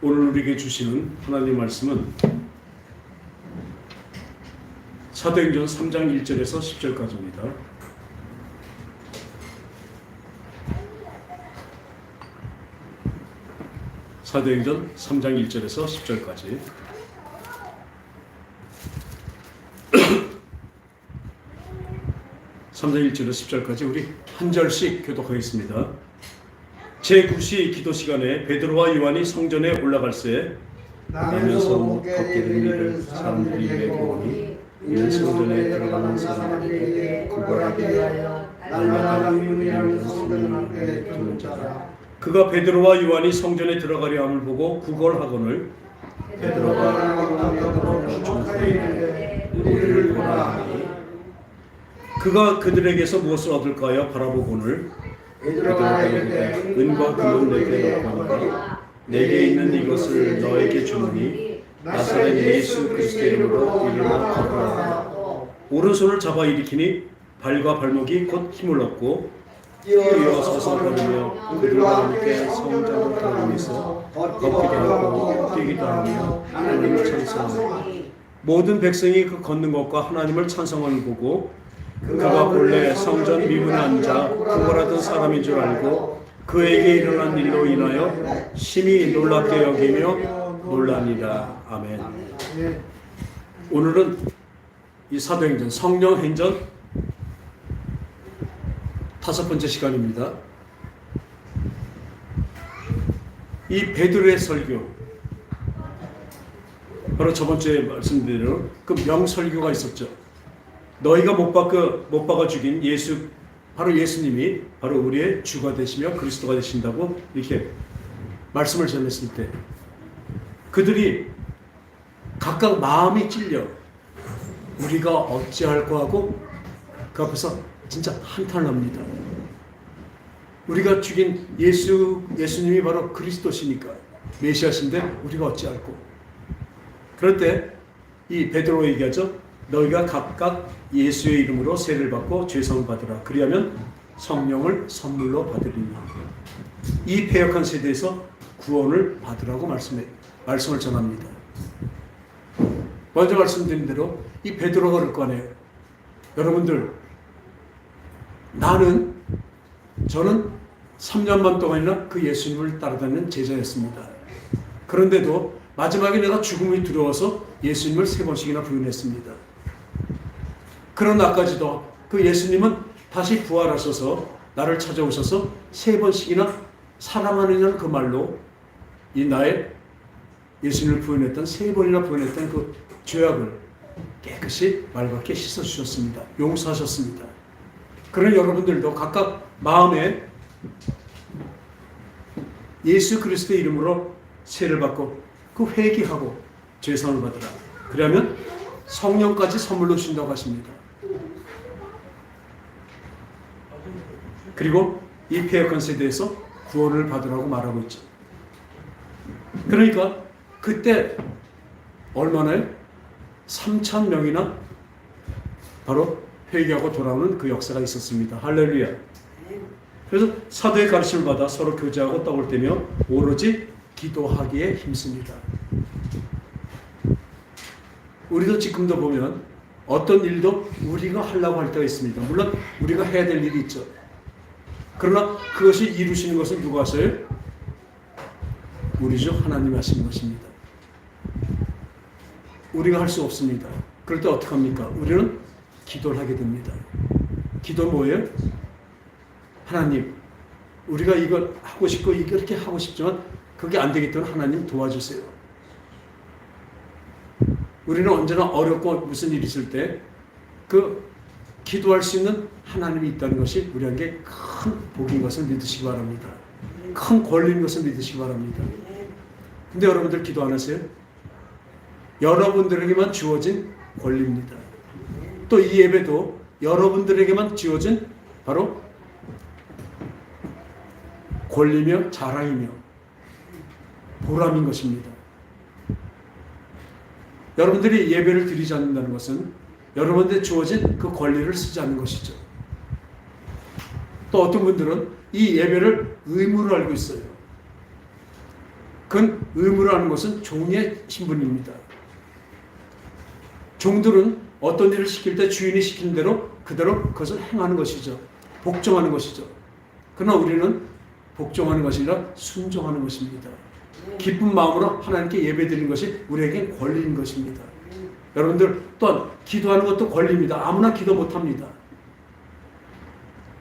오늘 우리에게 주시는 하나님의 말씀은 사도행전 3장 1절에서 10절까지입니다. 사도행전 3장 1절에서 10절까지. (3장 1절에서 10절까지) 우리 한 절씩 교독하겠습니다. 제9시 기도 시간에 베드로와 요한이 성전에 올라갈새 나면서 걷게 된 일을 사람들이 배우니 이는 성전에 들어가는 사람들에게 구걸하게 하여 날마다 의문이라는 성전 앞에 두는 자라. 그가 베드로와 요한이 성전에 들어가려 함을 보고 구걸하거늘 베드로가 중대에 우리를 보라 하니 그가 그들에게서 무엇을 얻을까 하여 바라보거늘 베드로가 이르되 은과 금은 내게 없거니와 내게 있는 이것을 너에게 주노니 나사렛 예수 그리스도의 이름으로 일어나 걸어라. 오른손을 잡아 일으키니 발과 발목이 곧 힘을 얻고 뛰어서서 걸으며 그들과 함께 성전으로 들어가면서 걷기도 하고 뛰기도 하며 하나님을 찬송하고 모든 백성이 그 걷는 것과 하나님을 찬송하는 보고 그가 본래 성전 미문에 앉아 구걸하던 사람인 줄 알고 그에게 일어난 일로 인하여 심히 놀랍게 여기며 놀라니라. 아멘. 오늘은 이 사도행전 성령행전 5번째 시간입니다. 이 베드로의 설교, 바로 저번 주에 말씀드린 그 명설교가 있었죠. 너희가 못 박아 죽인 예수, 바로 예수님이 바로 우리의 주가 되시며 그리스도가 되신다고 이렇게 말씀을 전했을 때 그들이 각각 마음이 찔려 우리가 어찌할까 하고 그 앞에서 진짜 한탄합니다. 우리가 죽인 예수님이 바로 그리스도시니까 메시아신데 우리가 어찌할꼬. 그럴 때 이 베드로 얘기하죠. 너희가 각각 예수의 이름으로 세례를 받고 죄사함을 받으라. 그리하면 성령을 선물로 받으리니. 이 패역한 세대에서 구원을 받으라고 말씀을 전합니다. 먼저 말씀드린 대로 이 베드로가 그럴 거 아니에요. 여러분들, 저는 3년만 동안이나 그 예수님을 따라다니는 제자였습니다. 그런데도 마지막에 내가 죽음이 두려워서 예수님을 3번씩이나 부인했습니다. 그런 나까지도 그 예수님은 다시 부활하셔서 나를 찾아오셔서 3번씩이나 사랑하느냐는 그 말로 이 나의 예수님을 부인했던 3번이나 부인했던 그 죄악을 깨끗이 말밖에 씻어주셨습니다. 용서하셨습니다. 그런 여러분들도 각각 마음에 예수 그리스도의 이름으로 세례를 받고 그 회개하고 죄사함을 받으라. 그러면 성령까지 선물로 주신다고 하십니다. 그리고 이 패역한 세대에서 구원을 받으라고 말하고 있죠. 그러니까 그때 얼마나요? 3,000명이나 바로 회개하고 돌아오는 그 역사가 있었습니다. 할렐루야. 그래서 사도의 가르침을 받아 서로 교제하고 떡을 떼며 오로지 기도하기에 힘씁니다. 우리도 지금도 보면 어떤 일도 우리가 하려고 할 때가 있습니다. 물론 우리가 해야 될 일이 있죠. 그러나 그것이 이루시는 것은 누가 하세요? 우리 주 하나님이 하시는 것입니다. 우리가 할 수 없습니다. 그럴 때 어떻게 합니까? 우리는 기도를 하게 됩니다. 기도는 뭐예요? 하나님, 우리가 이걸 하고 싶고 이렇게 하고 싶지만 그게 안 되기 때문에 하나님 도와주세요. 우리는 언제나 어렵고 무슨 일이 있을 때 그 기도할 수 있는 하나님이 있다는 것이 우리에게 큰 복인 것을 믿으시기 바랍니다. 큰 권리인 것을 믿으시기 바랍니다. 근데 여러분들 기도 안 하세요? 여러분들에게만 주어진 권리입니다. 또 이 예배도 여러분들에게만 주어진 바로 권리며 자랑이며 보람인 것입니다. 여러분들이 예배를 드리지 않는다는 것은 여러분들에게 주어진 그 권리를 쓰지 않는 것이죠. 또 어떤 분들은 이 예배를 의무로 알고 있어요. 그건 의무로 하는 것은 종의 신분입니다. 종들은 어떤 일을 시킬 때 주인이 시키는 대로 그대로 그것을 행하는 것이죠. 복종하는 것이죠. 그러나 우리는 복종하는 것이 아니라 순종하는 것입니다. 기쁜 마음으로 하나님께 예배드리는 것이 우리에겐 권리인 것입니다. 여러분들 또한 기도하는 것도 권리입니다. 아무나 기도 못합니다.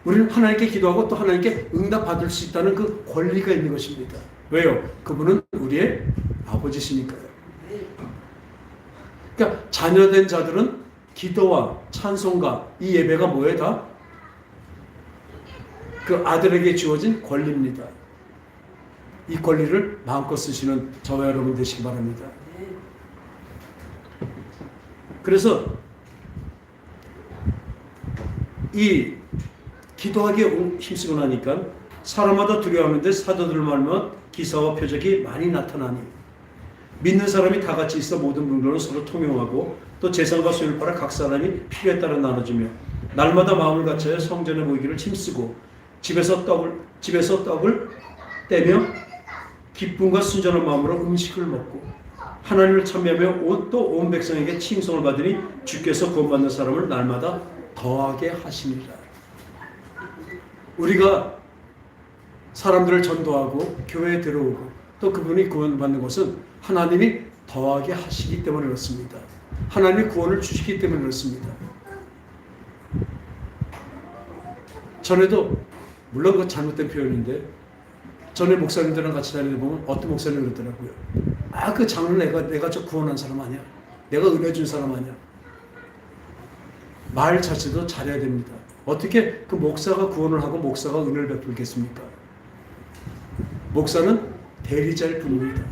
우리는 하나님께 기도하고 또 하나님께 응답받을 수 있다는 그 권리가 있는 것입니다. 왜요? 그분은 우리의 아버지시니까요. 그러니까 자녀된 자들은 기도와 찬송가 이 예배가 뭐예요? 다 그 아들에게 주어진 권리입니다. 이 권리를 마음껏 쓰시는 저와 여러분 되시기 바랍니다. 그래서 이 기도하기에 힘쓰고 나니까 사람마다 두려워하는데 사도들 말면 기사와 표적이 많이 나타나니 믿는 사람이 다 같이 있어 모든 분들로 서로 통용하고 또 재산과 소유를 팔아 각 사람이 필요에 따라 나눠주며 날마다 마음을 갖춰 성전에 모이기를 힘쓰고 집에서 떡을 떼며 기쁨과 순전한 마음으로 음식을 먹고 하나님을 찬미하며 또 온 백성에게 칭송을 받으니 주께서 구원받는 사람을 날마다 더하게 하시니라. 우리가 사람들을 전도하고 교회에 들어오고 또 그분이 구원받는 것은 하나님이 더하게 하시기 때문에 그렇습니다. 하나님이 구원을 주시기 때문에 그렇습니다. 전에도 물론 그 잘못된 표현인데 전에 목사님들이랑 같이 다니다 보면 어떤 목사님이 그러더라고요. 아, 그 장로는 내가 저 구원한 사람 아니야. 내가 은혜 준 사람 아니야. 말 자체도 잘해야 됩니다. 어떻게 그 목사가 구원을 하고 목사가 은혜를 베풀겠습니까? 목사는 대리자일 뿐입니다.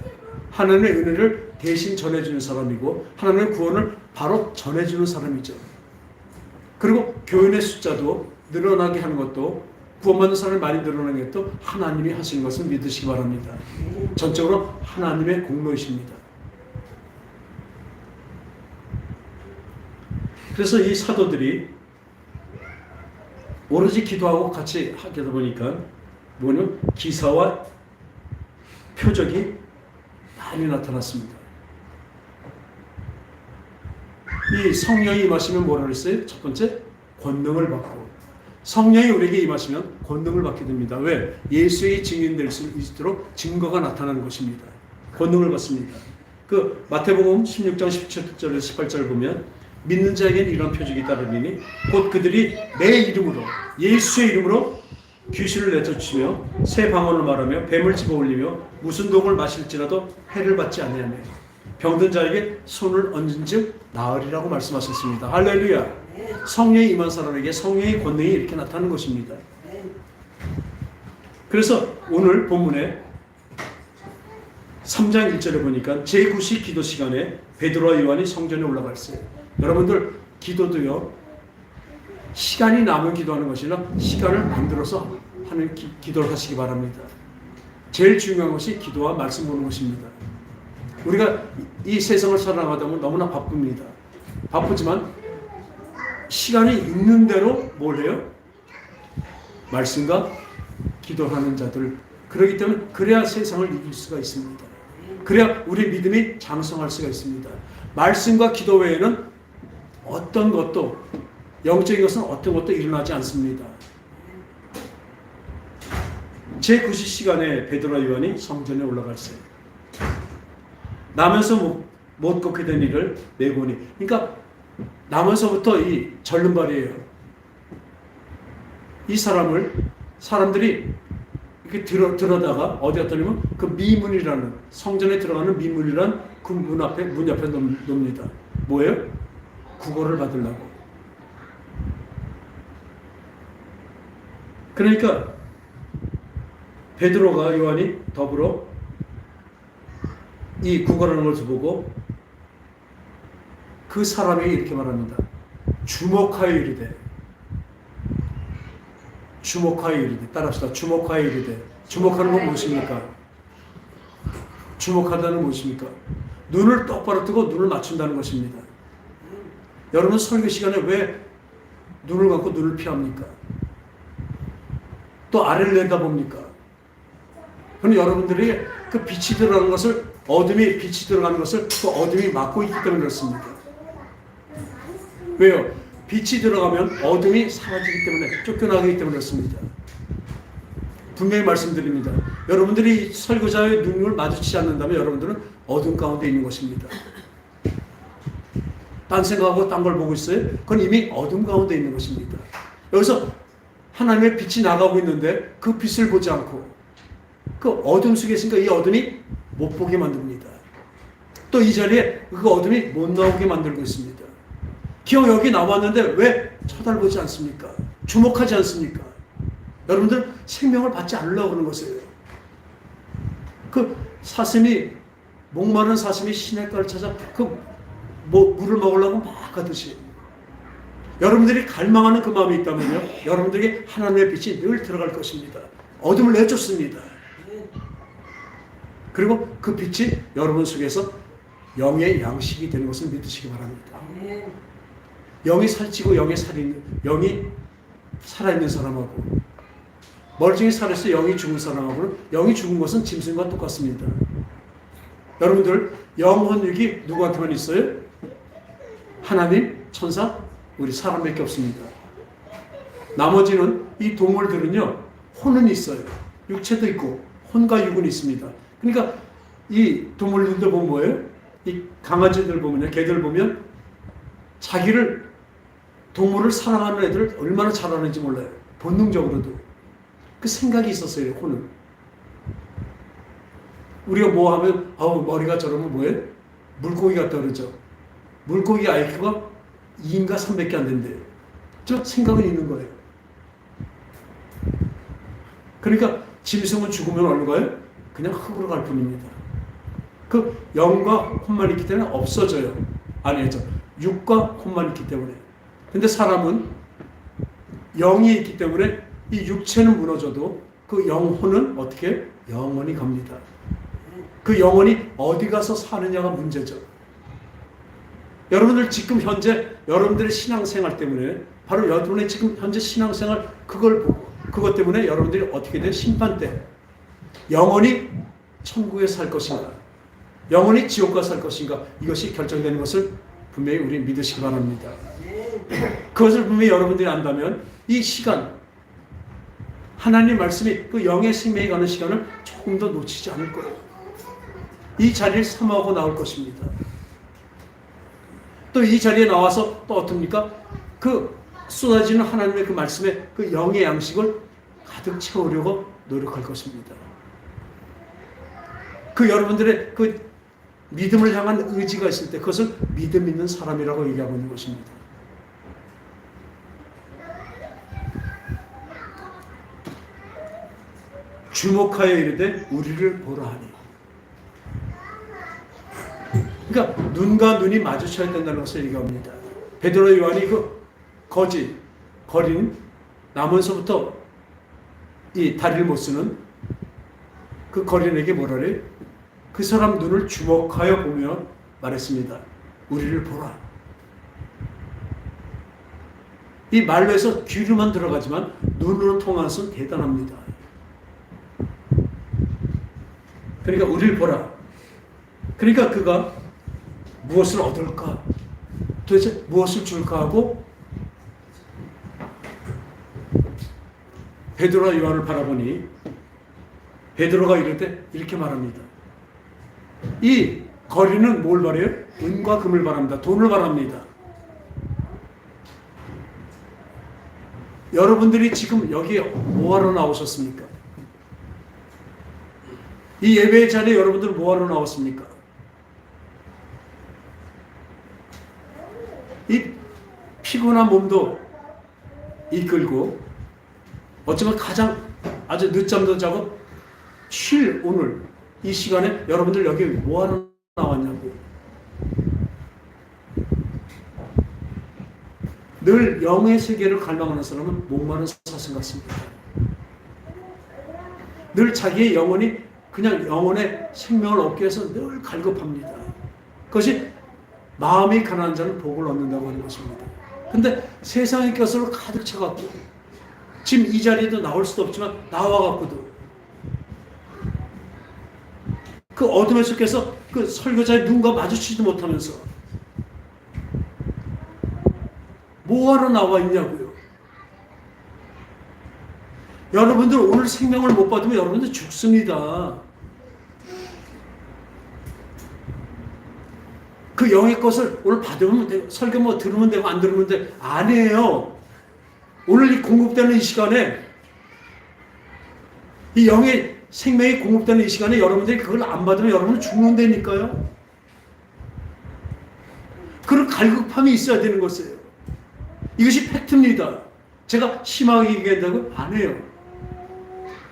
하나님의 은혜를 대신 전해주는 사람이고 하나님의 구원을 바로 전해주는 사람이죠. 그리고 교인의 숫자도 늘어나게 하는 것도 구원받는 사람이 많이 늘어나는 것도 하나님이 하신 것을 믿으시기 바랍니다. 전적으로 하나님의 공로이십니다. 그래서 이 사도들이 오로지 기도하고 같이 하게 되다 보니까 뭐냐면 기사와 표적이 많이 나타났습니다. 이 성령이 임하시면 뭐라 그랬어요? 첫 번째, 권능을 받고. 성령이 우리에게 임하시면 권능을 받게 됩니다. 왜? 예수의 증인될 수 있도록 증거가 나타나는 것입니다. 권능을 받습니다. 그 마태복음 16장 17절에서 18절을 보면 믿는 자에게는 이런 표적이 따르리니 곧 그들이 내 이름으로 예수의 이름으로 귀신을 내쫓으며 새 방언을 말하며 뱀을 집어올리며 무슨 독을 마실지라도 해를 받지 아니하며 병든 자에게 손을 얹은즉 나으리라고 말씀하셨습니다. 할렐루야. 성령이 임한 사람에게 성령의 권능이 이렇게 나타나는 것입니다. 그래서 오늘 본문에 3장 1절에 보니까 제9시 기도 시간에 베드로와 요한이 성전에 올라갔어요. 여러분들 기도도요, 시간이 남은 기도하는 것이 아니라 시간을 만들어서 하는 기도를 하시기 바랍니다. 제일 중요한 것이 기도와 말씀 보는 것입니다. 우리가 이 세상을 살아가다 보면 너무나 바쁩니다. 바쁘지만 시간이 있는 대로 뭘 해요? 말씀과 기도하는 자들. 그렇기 때문에 그래야 세상을 이길 수가 있습니다. 그래야 우리 믿음이 장성할 수가 있습니다. 말씀과 기도 외에는 어떤 것도 영적인 것은 어떤 것도 일어나지 않습니다. 제9시 시간에 베드로와 요한이 성전에 올라갔어요. 나면서 못 걷게 된 일을 내고니. 그러니까 나면서부터 이 절름발이에요. 이 사람들이 이렇게 들어다가 어디 갔더니면 그 미문이라는 성전에 들어가는 미문이란 그 문 옆에 놓습니다. 뭐예요? 구걸을 받으려고. 그러니까 베드로가 요한이 더불어 이 구걸하는 것을 보고 그 사람에게 이렇게 말합니다. 주목하여 이르되. 주목하여 이르되. 따라합시다. 주목하여 이르되. 주목하는 건 무엇입니까? 주목하다는 무엇입니까? 눈을 똑바로 뜨고 눈을 맞춘다는 것입니다. 여러분 설교 시간에 왜 눈을 감고 눈을 피합니까? 또 아래를 내다봅니까? 그럼 여러분들이 그 빛이 들어가는 것을 빛이 들어가는 것을 그 어둠이 막고 있기 때문에 그렇습니다. 왜요? 빛이 들어가면 어둠이 사라지기 때문에 쫓겨나기 때문에 그렇습니다. 분명히 말씀드립니다. 여러분들이 설교자의 눈을 마주치지 않는다면 여러분들은 어둠 가운데 있는 것입니다. 딴 생각하고 딴 걸 보고 있어요? 그건 이미 어둠 가운데 있는 것입니다. 여기서 하나님의 빛이 나가고 있는데 그 빛을 보지 않고 그 어둠 속에 있으니까 이 어둠이 못 보게 만듭니다. 또 이 자리에 그 어둠이 못 나오게 만들고 있습니다. 기왕 여기 나왔는데 왜 쳐다보지 않습니까? 주목하지 않습니까? 여러분들 생명을 받지 않으려고 하는 것이에요. 그 사슴이 목마른 사슴이 시냇가를 찾아 물을 먹으려고 막 가듯이 여러분들이 갈망하는 그 마음이 있다면요, 여러분들에게 하나님의 빛이 늘 들어갈 것입니다. 어둠을 내쫓습니다. 그리고 그 빛이 여러분 속에서 영의 양식이 되는 것을 믿으시기 바랍니다. 영이 살찌고 영이 살아있는 사람하고 멀쩡히 살아서 영이 죽은 사람하고는 영이 죽은 것은 짐승과 똑같습니다. 여러분들 영혼육이 누구한테만 있어요? 하나님, 천사, 우리 사람밖에 없습니다. 나머지는 이 동물들은요, 혼은 있어요. 육체도 있고 혼과 육은 있습니다. 그러니까 이 동물들도 보면 뭐예요? 이 강아지들 보면요, 개들 보면 자기를 동물을 사랑하는 애들 얼마나 잘하는지 몰라요. 본능적으로도 그 생각이 있었어요. 혼은. 우리가 뭐 하면 머리가 저러면 뭐예요? 물고기 같다 그러죠. 물고기 IQ가 2인가 3밖에 안 된대요. 저 생각은 있는 거예요. 그러니까 짐승은 죽으면 어느 거예요? 그냥 흙으로 갈 뿐입니다. 그 영과 혼만 있기 때문에 없어져요. 아니죠. 육과 혼만 있기 때문에. 근데 사람은 영이 있기 때문에 이 육체는 무너져도 그 영혼은 어떻게? 영원히 갑니다. 그 영혼이 어디 가서 사느냐가 문제죠. 여러분들 지금 현재 여러분들의 신앙생활 때문에 바로 여러분의 지금 현재 신앙생활 그걸 보고 그것 때문에 여러분들이 어떻게 돼? 심판 때 영원히 천국에 살 것인가 영원히 지옥 가서 살 것인가 이것이 결정되는 것을 분명히 우리 믿으시기 바랍니다. 그것을 분명히 여러분들이 안다면 이 시간 하나님 말씀이 그 영의 생명이 가는 시간을 조금 더 놓치지 않을 거예요. 이 자리를 사모하고 나올 것입니다. 또 이 자리에 나와서 또 어떻습니까? 그 쏟아지는 하나님의 그 말씀에 그 영의 양식을 가득 채우려고 노력할 것입니다. 그 여러분들의 그 믿음을 향한 의지가 있을 때 그것을 믿음 있는 사람이라고 얘기하고 있는 것입니다. 주목하여 이르되 우리를 보라 하니. 그러니까 눈과 눈이 마주쳐야 된다는 것을 얘기합니다. 베드로 요한이 그 거린 나면서부터 이 다리를 못 쓰는 그 거린에게 뭐라 그래요? 그 사람 눈을 주목하여 보며 말했습니다. 우리를 보라. 이 말로 해서 귀로만 들어가지만 눈으로 통하는 것은 대단합니다. 그러니까 우리를 보라. 그러니까 그가 무엇을 얻을까? 도대체 무엇을 줄까 하고 베드로와 요한을 바라보니 베드로가 이럴 때 이렇게 말합니다. 이 거리는 뭘 바래요? 은과 금을 바랍니다. 돈을 바랍니다. 여러분들이 지금 여기에 뭐하러 나오셨습니까? 이 예배의 자리에 여러분들 뭐하러 나왔습니까? 이 피곤한 몸도 이끌고 어쩌면 가장 아주 늦잠도 자고 쉴 오늘 이 시간에 여러분들 여기 뭐하러 나왔냐고. 늘 영의 세계를 갈망하는 사람은 목마른 사슴 같습니다. 늘 자기의 영혼이 그냥 영혼의 생명을 얻기 위해서 늘 갈급합니다. 그것이 마음이 가난한 자는 복을 얻는다고 하는 것입니다. 근데 세상의 것으로 가득 차갖고 지금 이 자리에도 나올 수도 없지만 나와갖고도 그 어둠에 속해서 그 설교자의 눈과 마주치지도 못하면서 뭐하러 나와 있냐고요. 여러분들 오늘 생명을 못 받으면 여러분들 죽습니다. 그 영의 것을 오늘 받으면 되고, 설교 뭐 들으면 되고 안 들으면 되고 아니에요. 오늘 이 공급되는 이 시간에, 이 영의 생명이 공급되는 이 시간에 여러분들이 그걸 안 받으면 여러분은 죽는다니까요. 그런 갈급함이 있어야 되는 것이에요. 이것이 팩트입니다. 제가 심하게 얘기한다고? 아니에요.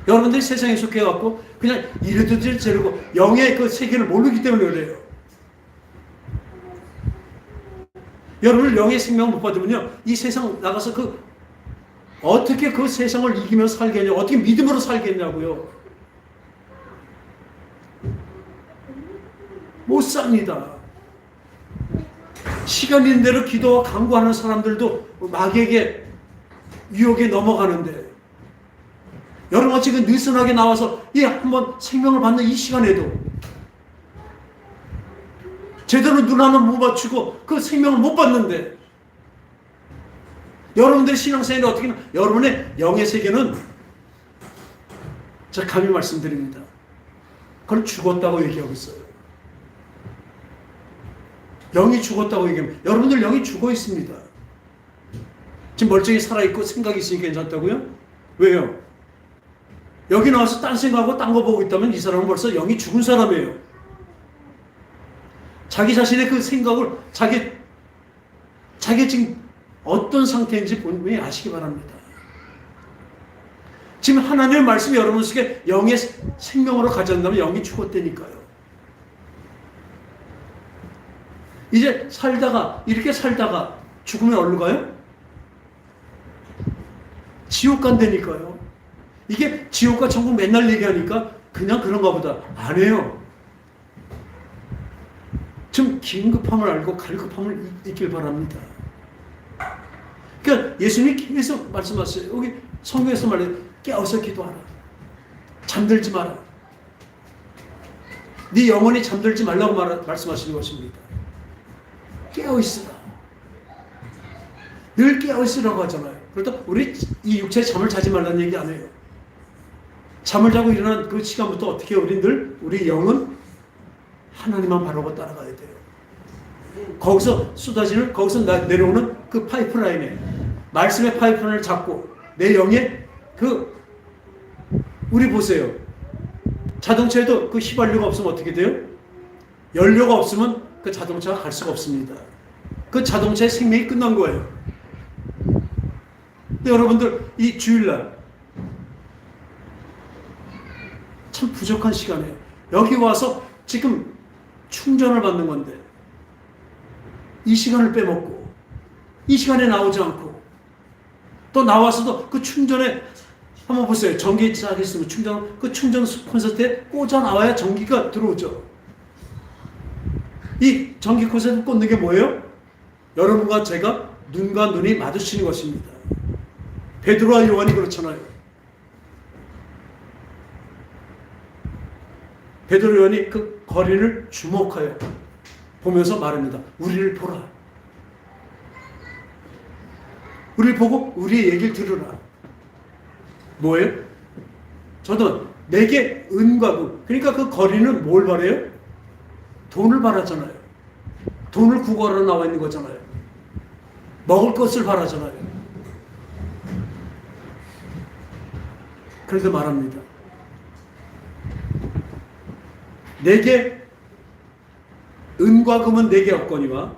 여러분들이 세상에 속해갖고 그냥 이래도 저래고 영의 그 세계를 모르기 때문에 그래요. 여러분을 영의 생명을 못 받으면요, 이 세상 나가서 어떻게 그 세상을 이기며 살겠냐, 어떻게 믿음으로 살겠냐고요. 못 삽니다. 시간 있는 대로 기도와 간구하는 사람들도 마귀에게 유혹에 넘어가는데, 여러분 지금 느슨하게 나와서 한번 생명을 받는 이 시간에도 제대로 눈 하나 못 맞추고 그 생명을 못 받는데, 여러분들의 신앙생활이 어떻게, 여러분의 영의 세계는 제가 감히 말씀드립니다. 그걸 죽었다고 얘기하고 있어요. 영이 죽었다고 얘기하면 여러분들 영이 죽어 있습니다. 지금 멀쩡히 살아있고 생각이 있으니 괜찮다고요? 왜요? 여기 나와서 딴 생각하고 딴 거 보고 있다면 이 사람은 벌써 영이 죽은 사람이에요. 자기 자신의 그 생각을 자기 지금 어떤 상태인지 분명히 아시기 바랍니다. 지금 하나님의 말씀이 여러분 속에 영의 생명으로 가져온다면 영이 죽었다니까요. 이제 이렇게 살다가 죽으면 어디로 가요? 지옥 간다니까요. 이게 지옥과 천국 맨날 얘기하니까 그냥 그런가 보다. 아니에요. 좀 긴급함을 알고 갈급함을 잊길 바랍니다. 그러니까 예수님이 계속 말씀하셨어요. 여기 성경에서 말해요. 깨어서 기도하라. 잠들지 마라. 네 영혼이 잠들지 말라고 말씀하시는 것입니다. 깨어있으라. 늘 깨어있으라고 하잖아요. 그러다 우리 이 육체에 잠을 자지 말라는 얘기 안 해요. 잠을 자고 일어난 그 시간부터 어떻게 우리 영은 하나님만 바라고 따라가야 돼요. 거기서 내려오는 그 파이프라인에, 말씀의 파이프라인을 잡고 내 영에 우리 보세요. 자동차에도 그 휘발유가 없으면 어떻게 돼요? 연료가 없으면 그 자동차가 갈 수가 없습니다. 그 자동차의 생명이 끝난 거예요. 근데 여러분들 이 주일날 참 부족한 시간이에요. 여기 와서 지금 충전을 받는 건데 이 시간을 빼먹고 이 시간에 나오지 않고 또 나와서도 그 충전에 한번 보세요. 전기 쫙 있으면 충전 콘센트에 꽂아 나와야 전기가 들어오죠. 이 전기 콘센트 꽂는 게 뭐예요? 여러분과 제가 눈과 눈이 마주치는 것입니다. 베드로와 요한이 그렇잖아요. 베드로 요한이 그 거리를 주목하여 보면서 말합니다. 우리를 보라. 우리를 보고 우리의 얘기를 들으라. 뭐예요? 저도 내게 은과 금. 그러니까 그 거리는 뭘 바래요? 돈을 바라잖아요. 돈을 구걸하러 나와 있는 거잖아요. 먹을 것을 바라잖아요. 그런데 말합니다. 내게 은과 금은 내게 없거니와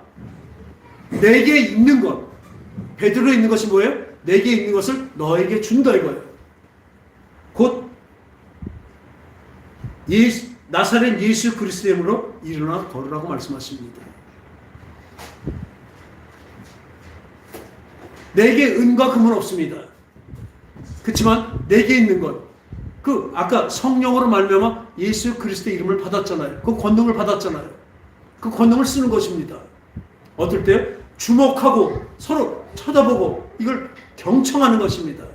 내게 있는 것, 베드로에 있는 것이 뭐예요? 내게 있는 것을 너에게 준다 이거예요. 곧 나사렛 예수 그리스도의 이름으로 일어나 걸으라고 말씀하십니다. 내게 은과 금은 없습니다. 그렇지만 내게 있는 것, 아까 성령으로 말미암아 예수 그리스도의 이름을 받았잖아요. 그 권능을 받았잖아요. 그 권능을 쓰는 것입니다. 어떨 때요? 주목하고 서로 쳐다보고 이걸 경청하는 것입니다.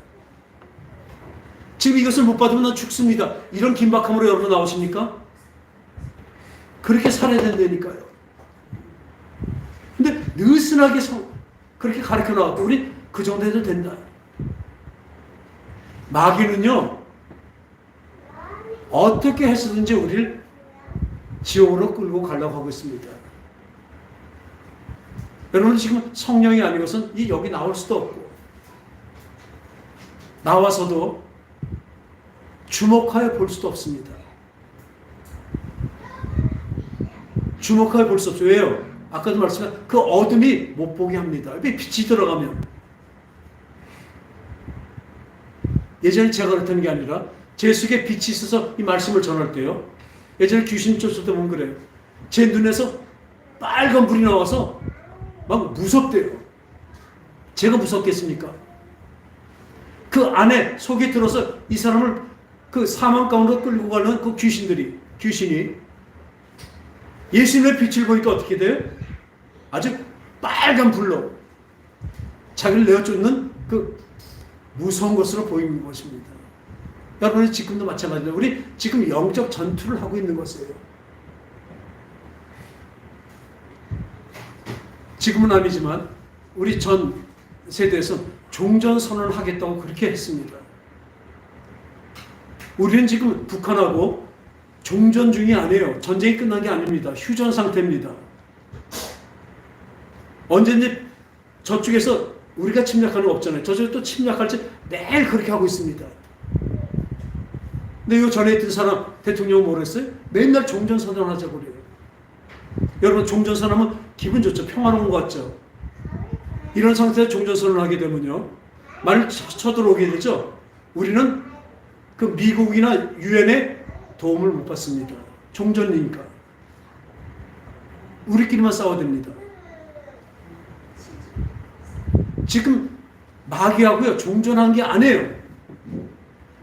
지금 이것을 못 받으면 난 죽습니다. 이런 긴박함으로 여러분 나오십니까? 그렇게 살아야 된다니까요. 근데 느슨하게 그렇게 가르쳐 나왔고 우리 그 정도 해도 된다. 마귀는요, 어떻게 해서든지 우리를 지옥으로 끌고 가려고 하고 있습니다. 여러분 지금 성령이 아니고선 여기 나올 수도 없고 나와서도 주목하여 볼 수도 없습니다. 주목하여 볼 수 없어요. 왜요? 아까도 말씀한 그 어둠이 못 보게 합니다. 빛이 들어가면. 예전에 제가 그랬던 게 아니라 제 속에 빛이 있어서 이 말씀을 전할 때요. 예전에 귀신 쫓을 때 보면 그래요. 제 눈에서 빨간 불이 나와서 막 무섭대요. 제가 무섭겠습니까? 그 안에 속에 들어서 이 사람을 그 사망 가운데 끌고 가는 그 귀신이 예수님의 빛을 보니까 어떻게 돼요? 아주 빨간 불로 자기를 내어쫓는 그 무서운 것으로 보이는 것입니다. 여러분 지금도 마찬가지입니다. 우리 지금 영적 전투를 하고 있는 것이에요. 지금은 아니지만 우리 전 세대에서는 종전선언을 하겠다고 그렇게 했습니다. 우리는 지금 북한하고 종전 중이 아니에요. 전쟁이 끝난 게 아닙니다. 휴전 상태입니다. 언제든지 저쪽에서 우리가 침략하는 거 없잖아요. 저쪽에 또 침략할지 매일 그렇게 하고 있습니다. 근데 이 전에 있던 사람 대통령은 뭐라 했어요? 맨날 종전선언 하자고 그래요. 여러분 종전선언하면 기분 좋죠. 평화로운 것 같죠. 이런 상태에서 종전선언을 하게 되면요. 만일 쳐들어오게 되죠. 우리는 그 미국이나 유엔의 도움을 못 받습니다. 종전이니까. 우리끼리만 싸워야 됩니다. 지금 마귀하고요. 종전한 게 아니에요.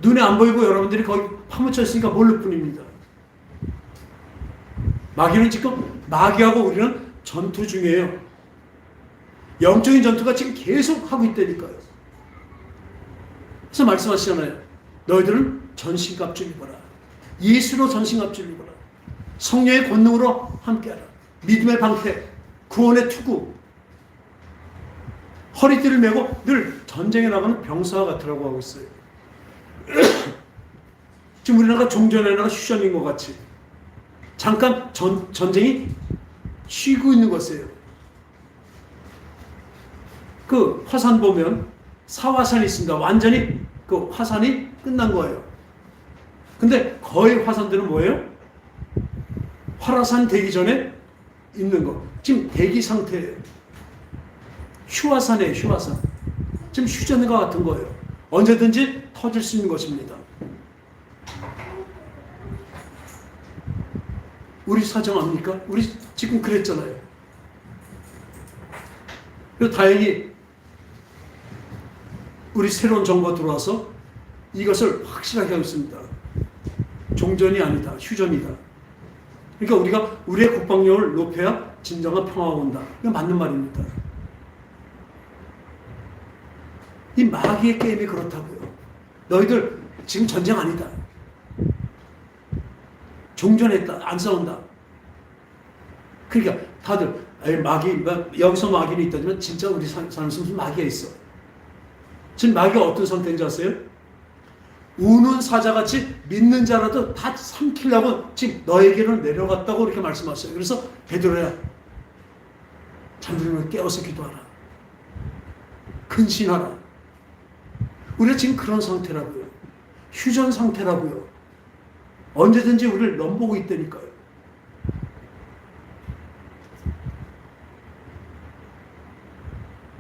눈에 안 보이고 여러분들이 거기 파묻혀 있으니까 모를 뿐입니다. 마귀는 지금 마귀하고 우리는 전투 중이에요. 영적인 전투가 지금 계속 하고 있다니까요. 그래서 말씀하시잖아요. 너희들은 전신갑 줄 입어라. 예수로 전신갑 줄 입어라. 성령의 권능으로 함께하라. 믿음의 방패, 구원의 투구, 허리띠를 메고 늘 전쟁에 나가는 병사와 같으라고 하고 있어요. 지금 우리나라가 종전에 나가 휴전인 것 같이 잠깐 전쟁이 쉬고 있는 것이에요. 그 화산 보면 사화산이 있습니다. 완전히 그 화산이 끝난 거예요. 근데 거의 화산들은 뭐예요? 활화산 되기 전에 있는 거. 지금 대기 상태예요. 휴화산이에요. 휴화산. 지금 휴전과 같은 거예요. 언제든지 터질 수 있는 것입니다. 우리 사정 압니까? 우리 지금 그랬잖아요. 그리고 다행히 우리 새로운 정부가 들어와서 이것을 확실하게 하고 있습니다. 종전이 아니다. 휴전이다. 그러니까 우리가 우리의 국방력을 높여야 진정한 평화가 온다. 이거 맞는 말입니다. 이 마귀의 게임이 그렇다고요. 너희들 지금 전쟁 아니다. 종전했다. 안 싸운다. 그러니까 다들 마귀, 여기서 마귀는 있다지만 진짜 우리 사는 무슨 마귀가 있어. 지금 마귀가 어떤 상태인지 아세요? 우는 사자같이 믿는 자라도 다 삼키려고 지금 너에게는 내려갔다고 이렇게 말씀하셨어요. 그래서 베드로야, 잠들면 깨어서 기도하라. 근신하라. 우리가 지금 그런 상태라고요. 휴전 상태라고요. 언제든지 우리를 넘보고 있다니까요.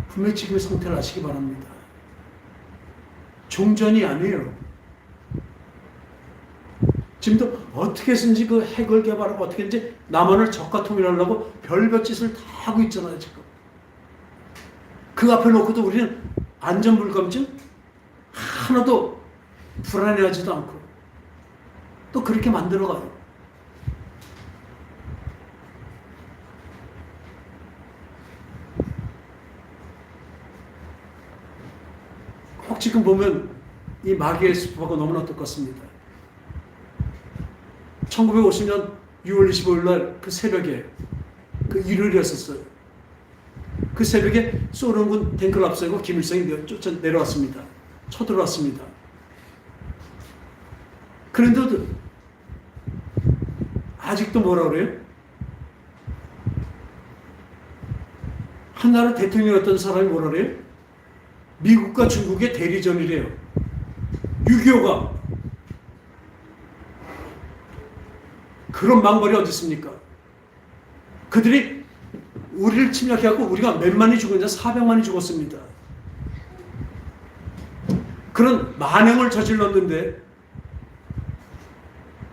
분명히 지금의 상태를 아시기 바랍니다. 종전이 아니에요. 지금도 어떻게 해서든지 그 핵을 개발하고 어떻게든지 남한을 적과 통일하려고 별별 짓을 다 하고 있잖아요, 지금. 그 앞에 놓고도 우리는 안전불감증 하나도 불안해하지도 않고 또 그렇게 만들어가요. 꼭 지금 보면 이 마귀의 수법하고 너무나 똑같습니다. 1950년 6월 25일 날 그 새벽에 그 일요일이었었어요. 그 새벽에 소련군 탱크를 앞세우고 김일성이 쫓아 내려왔습니다. 쳐들어왔습니다. 그런데도 아직도 뭐라 그래요? 한 나라 대통령이었던 사람이 뭐라 그래요? 미국과 중국의 대리전이래요. 6.25가. 그런 망발이 어디 있습니까? 그들이 우리를 침략해갖고 우리가 몇만이 죽었냐? 400만이 죽었습니다. 그런 만행을 저질렀는데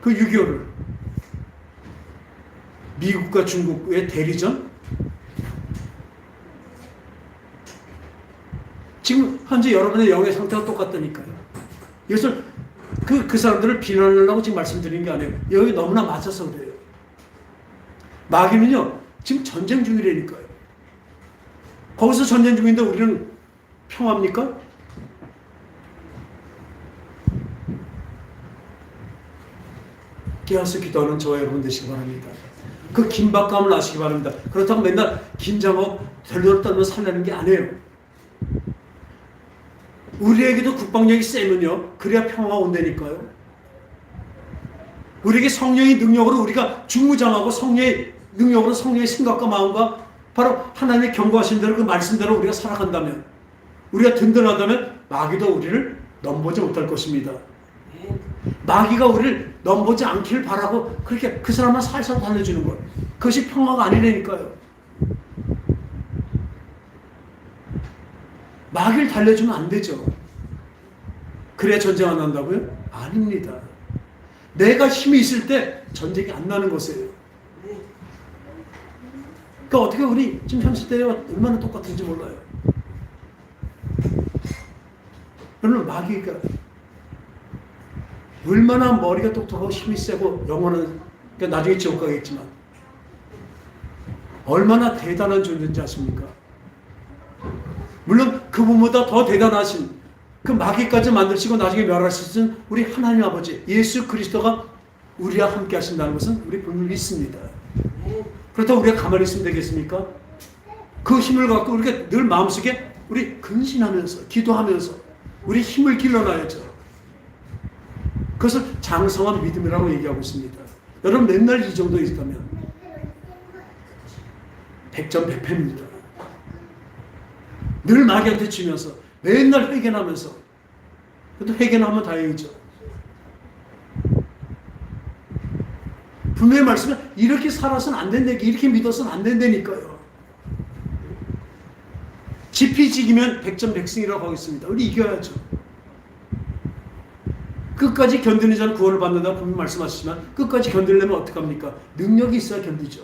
그 6.25를 미국과 중국의 대리전? 지금 현재 여러분의 영의 상태가 똑같다니까요. 이것을 그 사람들을 비난하려고 지금 말씀드리는 게 아니에요. 여기 너무나 맞아서 그래요. 마귀는요, 지금 전쟁 중이라니까요. 거기서 전쟁 중인데 우리는 평화입니까? 깨어서 기도하는 저와 여러분 되시기 바랍니다. 그 긴박감을 아시기 바랍니다. 그렇다고 맨날 긴장하고 덜덜 떨며 살라는 게 아니에요. 우리에게도 국방력이 세면요, 그래야 평화가 온다니까요. 우리에게 성령의 능력으로 우리가 중무장하고 성령의 능력으로 성령의 생각과 마음과 바로 하나님의 경고하신 대로 그 말씀대로 우리가 살아간다면, 우리가 든든하다면 마귀도 우리를 넘보지 못할 것입니다. 마귀가 우리를 넘보지 않기를 바라고 그렇게 그 사람만 살살 달래주는 것, 그것이 평화가 아니라니까요. 마귀를 달래주면 안 되죠. 그래야 전쟁 안 난다고요? 아닙니다. 내가 힘이 있을 때 전쟁이 안 나는 것이에요. 그러니까 어떻게 우리 지금 현 시대와 얼마나 똑같은지 몰라요. 여러분, 마귀가 얼마나 머리가 똑똑하고 힘이 세고 영혼은, 그러니까 나중에 지옥 가겠지만 얼마나 대단한 존재인지 아십니까? 물론 그분보다 더 대단하신 그 마귀까지 만드시고 나중에 멸하시는 우리 하나님 아버지 예수 그리스도가 우리와 함께 하신다는 것은 우리 분명히 믿습니다. 그렇다고 우리가 가만히 있으면 되겠습니까? 그 힘을 갖고 우리가 늘 마음속에 우리 근신하면서 기도하면서 우리 힘을 길러놔야죠. 그것을 장성한 믿음이라고 얘기하고 있습니다. 여러분 맨날 이 정도 있다면 100점 100패입니다. 늘 마귀한테 치면서 맨날 회개하면서, 그래도 회개하면 다행이죠. 분명히 말씀은 이렇게 살아서는 안 된다니까, 이렇게 믿어서는 안 된다니까요. 지피지기면 100점 100승이라고 하겠습니다. 우리 이겨야죠. 끝까지 견디는 자는 구원을 받는다고 분명히 말씀하시지만 끝까지 견디려면 어떡합니까? 능력이 있어야 견디죠.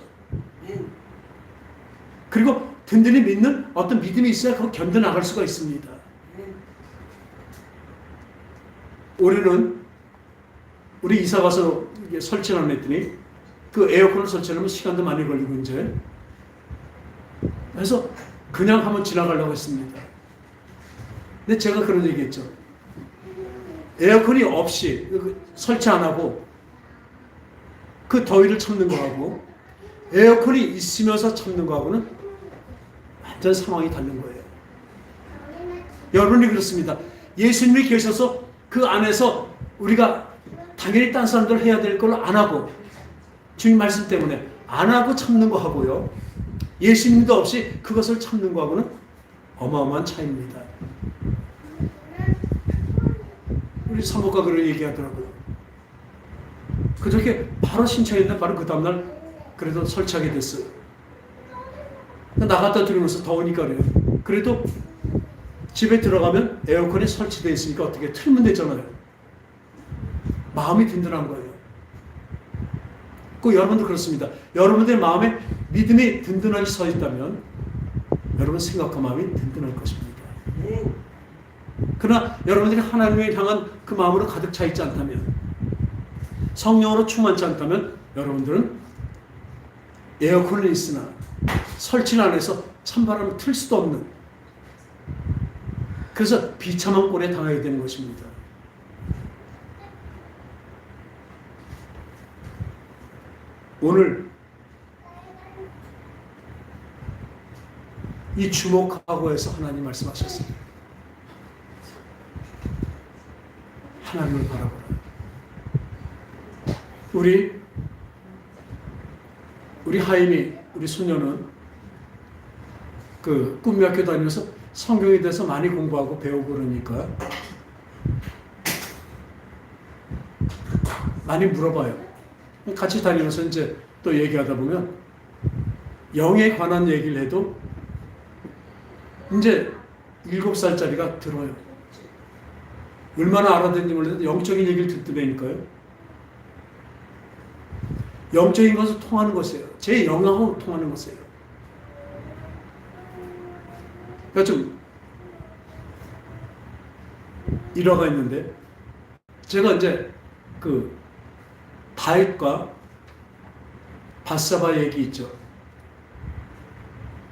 그리고 든든히 믿는 어떤 믿음이 있어야 그거 견뎌나갈 수가 있습니다. 올해는 우리 이사가서 설치를 했더니 그 에어컨을 설치하려면 시간도 많이 걸리고 이제 그래서 그냥 한번 지나가려고 했습니다. 근데 제가 그런 얘기했죠. 에어컨이 없이 설치 안 하고 그 더위를 참는 거하고 에어컨이 있으면서 참는 거하고는 완전 상황이 다른 거예요. 여러분이 그렇습니다. 예수님이 계셔서 그 안에서 우리가 당연히 딴 사람들 해야 될 걸 안 하고 주님 말씀 때문에 안 하고 참는 거 하고요. 예수님도 없이 그것을 참는 거하고는 어마어마한 차이입니다. 우리 사모가 그런 얘기하더라고요. 그저께 바로 신청했는데 바로 그 다음날 그래도 설치하게 됐어요. 나갔다 들으면서 더우니까 그래요. 그래도 집에 들어가면 에어컨이 설치되어 있으니까 어떻게 틀면 되잖아요. 마음이 든든한 거예요. 꼭 여러분도 그렇습니다. 여러분들의 마음에 믿음이 든든하게 서 있다면 여러분 생각과 마음이 든든할 것입니다. 그러나 여러분들이 하나님을 향한 그 마음으로 가득 차 있지 않다면, 성령으로 충만치 않다면 여러분들은 에어컨은 있으나 설치는 안 해서 찬바람을 틀 수도 없는, 그래서 비참한 꼴에 당하게 되는 것입니다. 오늘 이 주목하고 해서 하나님 말씀하셨습니다. 하나님을 바라보라. 우리 하임이, 우리 소녀는 그 꿈미학교 다니면서 성경에 대해서 많이 공부하고 배우고 그러니까 많이 물어봐요. 같이 다니면서 이제 또 얘기하다 보면 영에 관한 얘기를 해도 이제 7살짜리가 들어요. 얼마나 알아듣는지 몰라도 영적인 얘기를 듣더라니까요. 영적인 것을 통하는 것이에요. 제 영하고 통하는 것이에요. 그러니까 좀 일화가 있는데, 제가 이제 그 다윗과 바사바 얘기 있죠.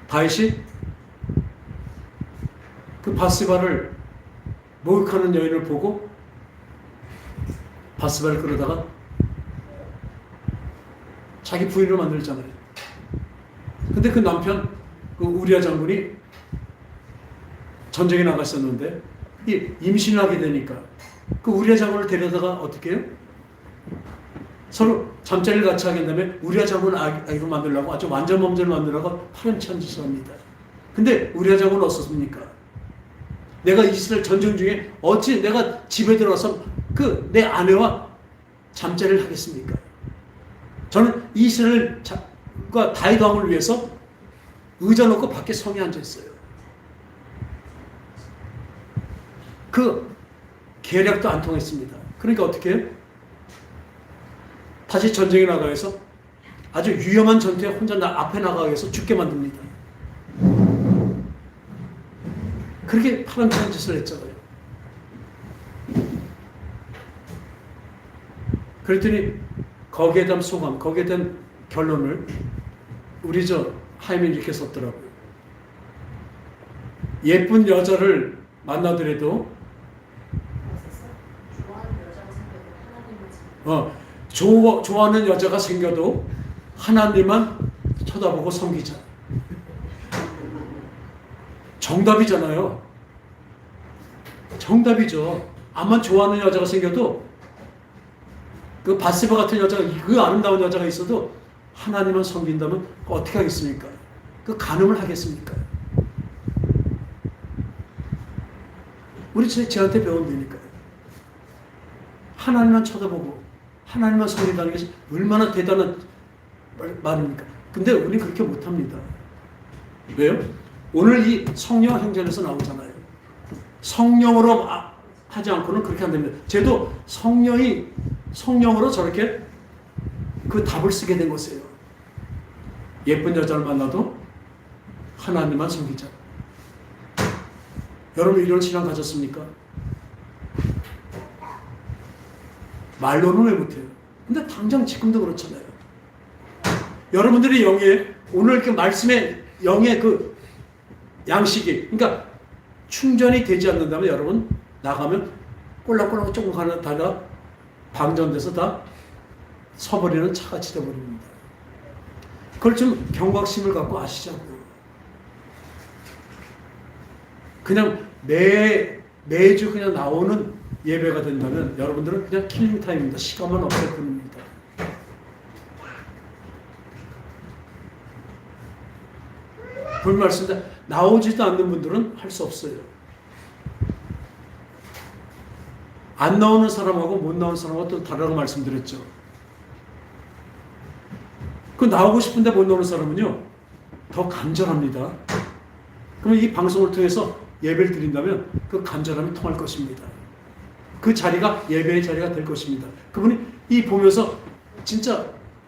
다윗이 그 바스바를 목욕하는 여인을 보고 바스바를 끌어다가 자기 부인으로 만들잖아요. 근데 그 남편, 그 우리아 장군이 전쟁에 나갔었는데 임신을 하게 되니까 그 우리아 장군을 데려다가 어떻게 해요? 서로 잠자리를 같이 하게 된다음에 우리아 장군을 아기로 만들려고 아주 완전 범죄를 만들려고 파렴치한 짓을 합니다. 근데 우리아 장군은 어떻습니까? 내가 이스라엘 전쟁 중에 어찌 내가 집에 들어와서 그 내 아내와 잠자리를 하겠습니까? 저는 이스라엘과 다윗 왕을 위해서 의자 놓고 밖에 성에 앉아 있어요. 그 계략도 안 통했습니다. 그러니까 어떻게 해요? 다시 전쟁에 나가서 아주 위험한 전투에 혼자 앞에 나가기 위해서 죽게 만듭니다. 그렇게 파렴치한 짓을 했잖아요. 그랬더니 거기에 대한 소감, 거기에 대한 결론을 우리 하임이 이렇게 썼더라고요. 예쁜 여자를 만나더라도 좋아하는 여자가 생겨도 하나님만 쳐다보고 섬기자. 정답이잖아요. 정답이죠. 아마 좋아하는 여자가 생겨도 그 바세바 같은 여자가, 그 아름다운 여자가 있어도 하나님만 섬긴다면 어떻게 하겠습니까? 그 간음을 하겠습니까? 우리 저한테 배운다니까요. 하나님만 쳐다보고 하나님만 섬긴다는 게 얼마나 대단한 말입니까? 근데 우리는 그렇게 못합니다. 왜요? 오늘 이 성령 행전에서 나오잖아요. 성령으로 하지 않고는 그렇게 안 됩니다. 쟤도 성령으로 저렇게 그 답을 쓰게 된 것이에요. 예쁜 여자를 만나도 하나님만 섬기자. 여러분 이런 신앙 가졌습니까? 말로는 왜 못해요? 근데 당장 지금도 그렇잖아요. 여러분들이 영에, 오늘 이렇게 말씀의 영의 그 양식이, 그러니까 충전이 되지 않는다면 여러분 나가면 꼴랑꼴랑 조금 가다가 방전돼서 다 서버리는 차같이 되어버립니다. 그걸 좀 경각심을 갖고 아시자고요. 그냥 매주 그냥 나오는 예배가 된다면 여러분들은 그냥 킬링타임입니다. 시간만 없을 뿐입니다. 볼 말씀인데 나오지도 않는 분들은 할 수 없어요. 안 나오는 사람하고 못 나오는 사람하고 또 다르다고 말씀드렸죠. 그 나오고 싶은데 못 나오는 사람은요 더 간절합니다. 그러면 이 방송을 통해서 예배를 드린다면 그 간절함이 통할 것입니다. 그 자리가 예배의 자리가 될 것입니다. 그분이 이 보면서 진짜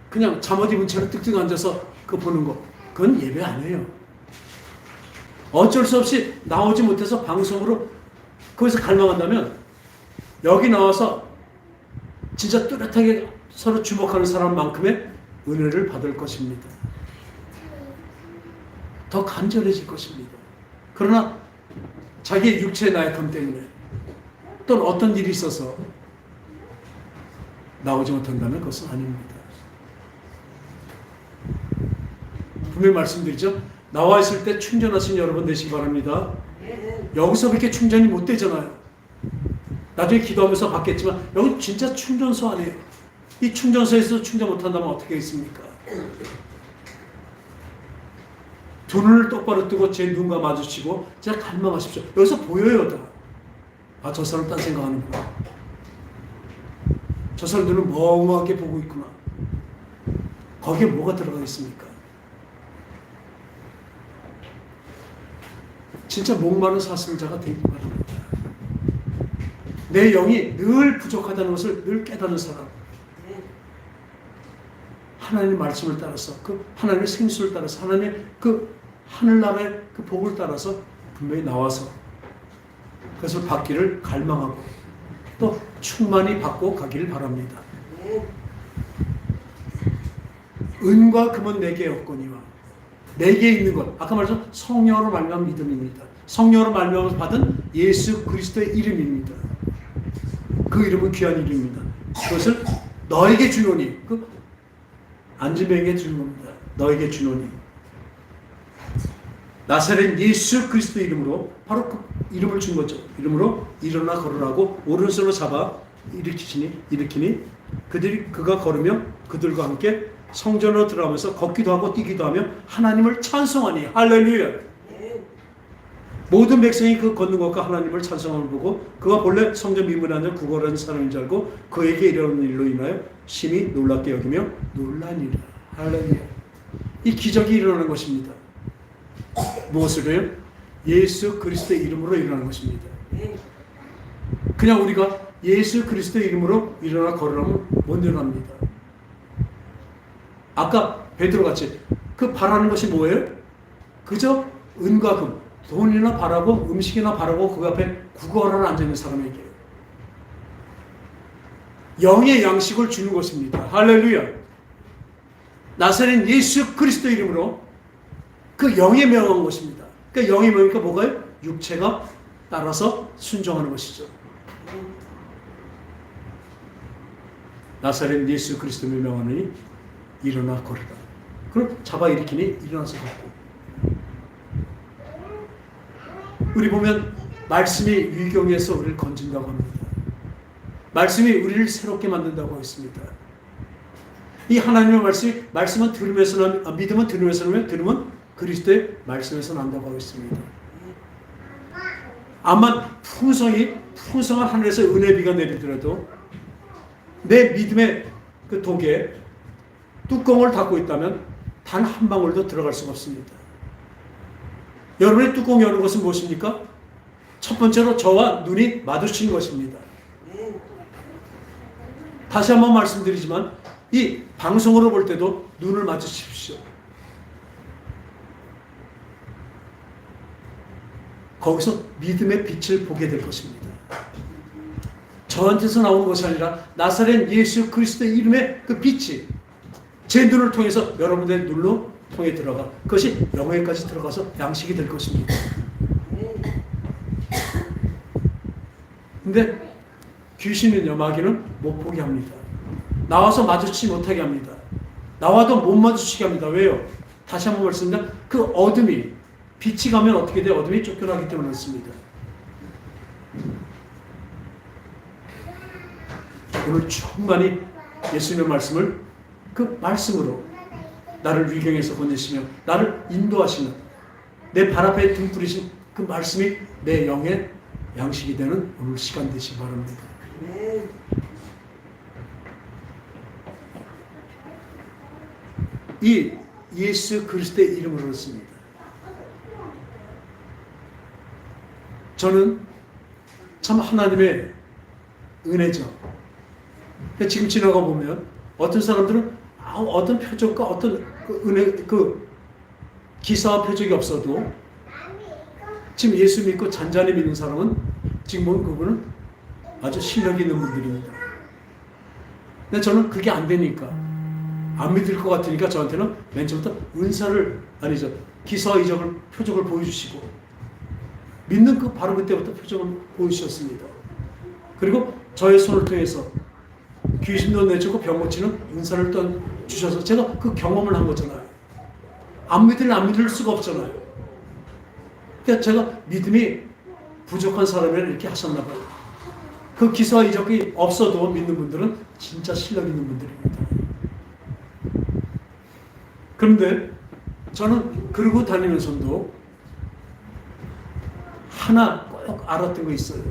그냥 잠옷 입은 채로 뜩뜩 앉아서 그 보는 거, 그건 예배 아니에요. 어쩔 수 없이 나오지 못해서 방송으로 거기서 갈망한다면 여기 나와서 진짜 뚜렷하게 서로 주목하는 사람만큼의 은혜를 받을 것입니다. 더 간절해질 것입니다. 그러나 자기의 육체의 나약함 때문에 또는 어떤 일이 있어서 나오지 못한다면 그것은 아닙니다. 분명히 말씀드리죠. 나와 있을 때 충전하신 여러분 되시기 바랍니다. 여기서 그렇게 충전이 못 되잖아요. 나중에 기도하면서 받겠지만 여기 진짜 충전소 아니에요. 이 충전소에서 충전 못한다면 어떻게 하겠습니까? 두 눈을 똑바로 뜨고 제 눈과 마주치고 제가 갈망하십시오. 여기서 보여요 다. 아, 저 사람 딴 생각하는구나. 저 사람들은 멍하게 보고 있구나. 거기에 뭐가 들어가 있습니까? 진짜 목마른 사슬자가 되기 바랍니다. 내 영이 늘 부족하다는 것을 늘 깨닫는 사람. 하나님의 말씀을 따라서, 그 하나님의 생수를 따라서, 하나님의 그 하늘나라의 그 복을 따라서 분명히 나와서 그것을 받기를 갈망하고 또 충만히 받고 가기를 바랍니다. 은과 금은 내게 없거니와 내게 있는 것, 아까 말했죠. 성령으로 말미암은 믿음입니다. 성령으로 말미암아서 받은 예수 그리스도의 이름입니다. 그 이름은 귀한 이름입니다. 그것을 너에게 주노니, 그 안진뱅에게 주는 겁니다. 너에게 주노니 나사렛 예수 그리스도 이름으로, 바로 그 이름을 준 거죠. 이름으로 일어나 걸으라고 오른손으로 잡아 일으키니 그가 걸으며 그들과 함께 성전으로 들어가면서 걷기도 하고 뛰기도 하며 하나님을 찬송하니. 할렐루야. 모든 백성이 그 걷는 것과 하나님을 찬송함을 보고 그가 본래 성전 미문에 앉아 구걸하는 사람인 줄 알고 그에게 이르는 일로 인하여 심히 놀랍게 여기며 놀라니라. 할렐루야. 이 기적이 일어나는 것입니다. 무엇으로요? 예수 그리스도의 이름으로 일어나는 것입니다. 그냥 우리가 예수 그리스도의 이름으로 일어나 걸으라면 못 일어납니다. 아까 베드로같이 그 바라는 것이 뭐예요? 그저 은과 금, 돈이나 바라고 음식이나 바라고 그 앞에 구걸하러 앉아있는 사람에게 영의 양식을 주는 것입니다. 할렐루야. 나사렛 예수 그리스도 이름으로 그 영에 명한 것입니다. 그러니까 영이 뭡니까? 뭐가요? 육체가 따라서 순종하는 것이죠. 나사렛 예수 그리스도를 명하니 일어나 걸으라. 그럼 잡아 일으키니 일어나서 걷고. 우리 보면 말씀이 위경에서 우리를 건진다고 합니다. 말씀이 우리를 새롭게 만든다고 했습니다. 이 하나님의 말씀은 들으면서 믿음은 들으면서 나면 들으면 그리스도의 말씀에서 난다고 하고 있습니다. 아마 풍성한 하늘에서 은혜비가 내리더라도 내 믿음의 그 독에 뚜껑을 닫고 있다면 단 한 방울도 들어갈 수가 없습니다. 여러분의 뚜껑 여는 것은 무엇입니까? 첫 번째로 저와 눈이 마주친 것입니다. 다시 한번 말씀드리지만 이 방송으로 볼 때도 눈을 마주치십시오. 거기서 믿음의 빛을 보게 될 것입니다. 저한테서 나오는 것이 아니라 나사렛 예수 그리스도의 이름의 그 빛이 제 눈을 통해서 여러분들의 눈으로 통해 들어가 그것이 영혼까지 들어가서 양식이 될 것입니다. 근데 귀신은요, 마귀는 못 보게 합니다. 나와서 마주치지 못하게 합니다. 나와도 못 마주치게 합니다. 왜요? 다시 한번 말씀드립니다. 그 어둠이 빛이 가면 어떻게 돼요? 어둠이 쫓겨나기 때문에 그렇습니다. 오늘 충만히 예수님의 말씀을 그 말씀으로 나를 위경에서 건지시며 나를 인도하시는 내 발 앞에 등불이신 그 말씀이 내 영의 양식이 되는 오늘 시간 되시기 바랍니다. 이 예수 그리스도의 이름으로 그렇습니다. 저는 참 하나님의 은혜죠. 지금 지나가 보면 어떤 사람들은 어떤 표적과 어떤 그 은혜, 그 기사와 표적이 없어도 지금 예수 믿고 잔잔히 믿는 사람은 지금 보면 그분은 아주 실력이 있는 분들입니다. 근데 저는 그게 안 되니까 안 믿을 것 같으니까 저한테는 맨 처음부터 은사를 아니죠 기사와 이적을 표적을 보여주시고 믿는 그 바로 그때부터 표적을 보여주셨습니다. 그리고 저의 손을 통해서 귀신도 내주고 병 고치는 은사를 또 주셔서 제가 그 경험을 한 거잖아요. 안 믿을 수가 없잖아요. 그러니까 제가 믿음이 부족한 사람이라 이렇게 하셨나 봐요. 그 기사와 이적이 없어도 믿는 분들은 진짜 실력 있는 분들입니다. 그런데 저는 그러고 다니면서도 하나 꼭 알았던 거 있어요.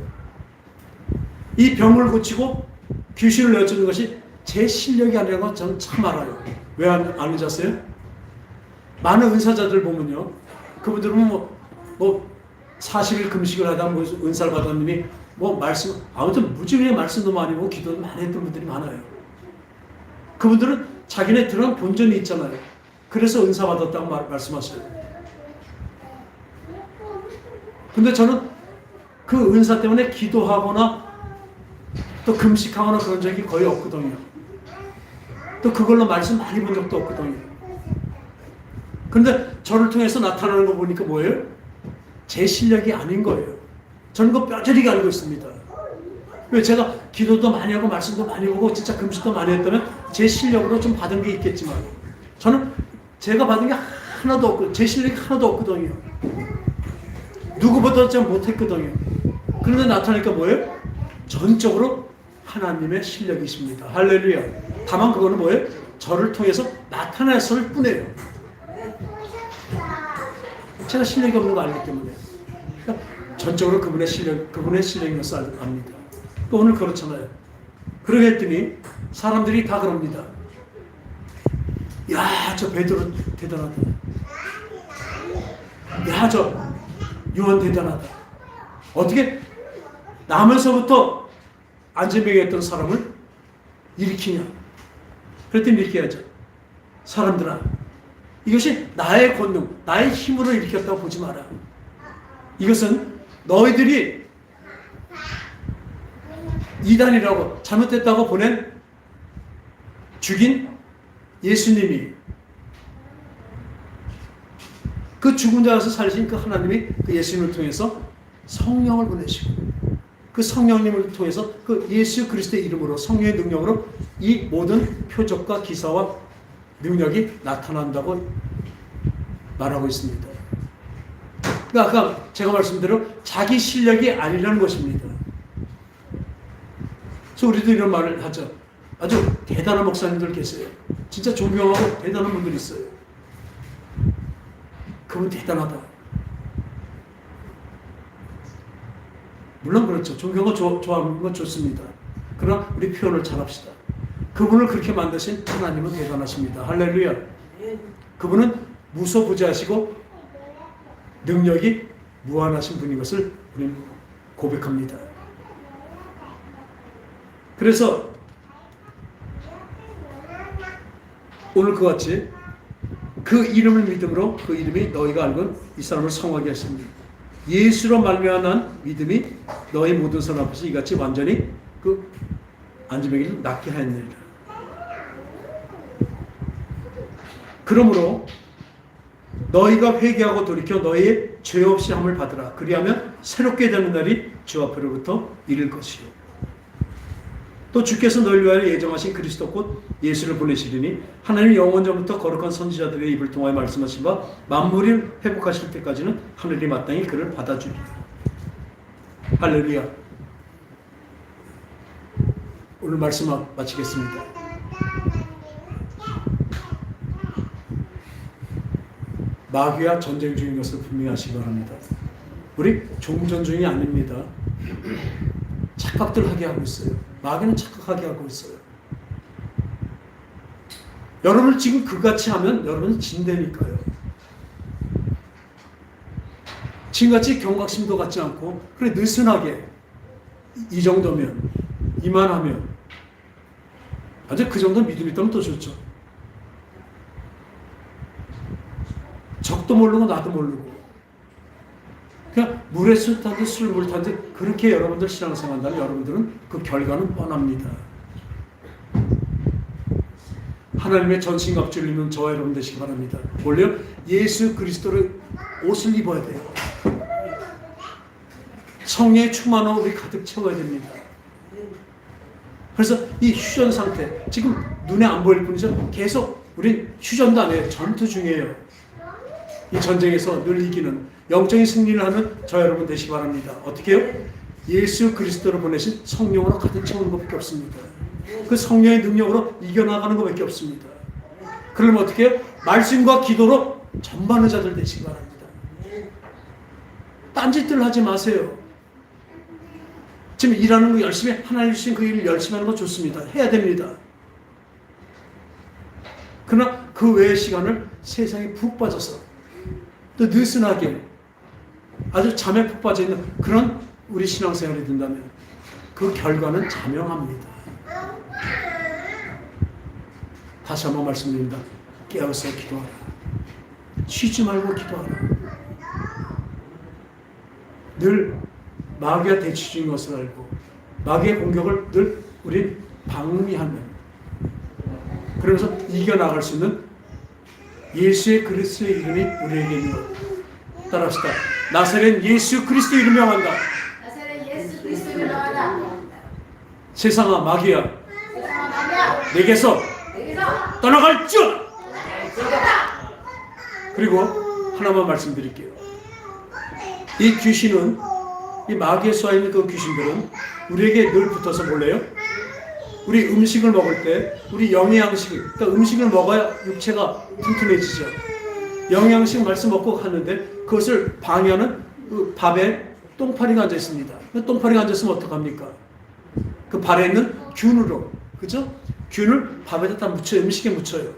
이 병을 고치고 귀신을 내어주는 것이 제 실력이 아니라는 건 저는 참 알아요. 왜 아는지 아세요? 많은 은사자들 보면요, 그분들은 뭐 40일 금식을 하다 뭐 은사를 받았느니 뭐 말씀, 아무튼 무지하게 말씀도 많이 하고 기도도 많이 했던 분들이 많아요. 그분들은 자기네 들어간 본전이 있잖아요. 그래서 은사 받았다고 말씀하셔요. 근데 저는 그 은사 때문에 기도하거나 또 금식하거나 그런 적이 거의 없거든요. 또 그걸로 말씀 많이 본 적도 없거든요. 그런데 저를 통해서 나타나는 거 보니까 뭐예요? 제 실력이 아닌 거예요. 저는 그거 뼈저리게 알고 있습니다. 왜 제가 기도도 많이 하고 말씀도 많이 보고 진짜 금식도 많이 했다면 제 실력으로 좀 받은 게 있겠지만 저는 제가 받은 게 하나도 없고 제 실력이 하나도 없거든요. 누구보다 좀 못했거든요. 그런데 나타나니까 뭐예요? 전적으로 하나님의 실력이십니다. 할렐루야. 다만 그거는 뭐예요? 저를 통해서 나타났을 뿐이에요. 제가 실력이 없는 거 알기 때문에. 그러니까 전적으로 그분의 실력인 것을 압니다. 또 오늘 그렇잖아요. 그러게 했더니 사람들이 다 그럽니다. 야, 저 베드로 대단하다. 야, 저 요한 대단하다. 어떻게 나면서부터 안전병이었던 사람을 일으키냐. 그랬더니 이렇게 하죠. 사람들아, 이것이 나의 권능, 나의 힘으로 일으켰다고 보지 마라. 이것은 너희들이 이단이라고 잘못됐다고 죽인 예수님이 그 죽은 자에서 살리신 그 하나님이 그 예수님을 통해서 성령을 보내시고 그 성령님을 통해서 그 예수 그리스도의 이름으로 성령의 능력으로 이 모든 표적과 기사와 능력이 나타난다고 말하고 있습니다. 그러니까 아까 제가 말씀대로 자기 실력이 아니라는 것입니다. 그래서 우리도 이런 말을 하죠. 아주 대단한 목사님들 계세요. 진짜 존경하고 대단한 분들이 있어요. 그분 대단하다. 물론 그렇죠. 존경하고 좋아하는 건 좋습니다. 그러나 우리 표현을 잘합시다. 그분을 그렇게 만드신 하나님은 대단하십니다. 할렐루야. 그분은 무소부재하시고 능력이 무한하신 분인 것을 우리는 고백합니다. 그래서 오늘 그와 같이 그 이름을 믿음으로 그 이름이 너희가 알건 이 사람을 성하게 하십니다. 예수로 말미암은 믿음이 너희 모든 사람 앞에서 이같이 완전히 그 안전병이를 낫게 하였느니라. 그러므로 너희가 회개하고 돌이켜 너희의 죄 없이 함을 받으라. 그리하면 새롭게 되는 날이 주 앞으로부터 이를 것이요. 또 주께서 너희를 위하여 예정하신 그리스도 곧 예수를 보내시리니 하나님 영원전부터 거룩한 선지자들의 입을 통하여 말씀하신 바 만물이 회복하실 때까지는 하늘이 마땅히 그를 받아주리라. 할렐루야. 오늘 말씀 마치겠습니다. 마귀와 전쟁 중인 것을 분명히 하시기 바랍니다. 우리 종전 중이 아닙니다. 착각들 하게 하고 있어요. 마귀는 착각하게 하고 있어요. 여러분을 지금 그같이 하면 여러분은 진다니까요. 지금같이 경각심도 갖지 않고 그래 느슨하게 이 정도면 이만하면 아주 그 정도 믿음이 있다면 또 좋죠. 적도 모르고 나도 모르고 그냥 물에 술 타듯 물 타듯 그렇게 여러분들 신앙생활 한다면 여러분들은 그 결과는 뻔합니다. 하나님의 전신갑주를 입는 저와 여러분 되시기 바랍니다. 원래 예수 그리스도를 옷을 입어야 돼요. 성령의 충만함을 우리 가득 채워야 됩니다. 그래서 이 휴전 상태, 지금 눈에 안 보일 뿐이죠. 계속 우린 휴전도 안 해요. 전투 중이에요. 이 전쟁에서 늘 이기는 영적인 승리를 하는 저 여러분 되시기 바랍니다. 어떻게 해요? 예수 그리스도를 보내신 성령으로 가득 채우는 것밖에 없습니다. 그 성령의 능력으로 이겨나가는 것밖에 없습니다. 그러면 어떻게 해요? 말씀과 기도로 전반의 자들 되시기 바랍니다. 딴짓들 하지 마세요. 지금 일하는 거 열심히, 하나님 주신 그 일을 열심히 하는 거 좋습니다. 해야 됩니다. 그러나 그 외의 시간을 세상에 푹 빠져서 또 느슨하게 아주 잠에 푹 빠져있는 그런 우리 신앙생활이 된다면 그 결과는 자명합니다. 다시 한번 말씀드립니다. 깨어서 기도하라. 쉬지 말고 기도하라. 늘 마귀가 대치 중인 것을 알고 마귀의 공격을 늘 우리 방미하면 그러면서 이겨나갈 수 있는 예수의 그리스도의 이름이 우리에게 있는 것. 따라합시다. 나사렛 예수 그리스도 이름 명한다. 나사렛 예수 그리스도 이름 명한다. 세상아 마귀야 내게서 떠나갈지어다. 그리고 하나만 말씀드릴게요. 이 귀신은 이 마귀에 쏘여있는 그 귀신들은 우리에게 늘 붙어서 몰래요. 우리 음식을 먹을 때 우리 영양식, 그러니까 음식을 먹어야 육체가 튼튼해지죠. 영양식 말씀 먹고 하는데 그것을 방해하는 그 밥에 똥파리가 앉아 있습니다. 그 똥파리가 앉아 있으면 어떡합니까? 그 발에 있는 균으로, 그죠? 균을 밥에다 다 묻혀요. 음식에 묻혀요.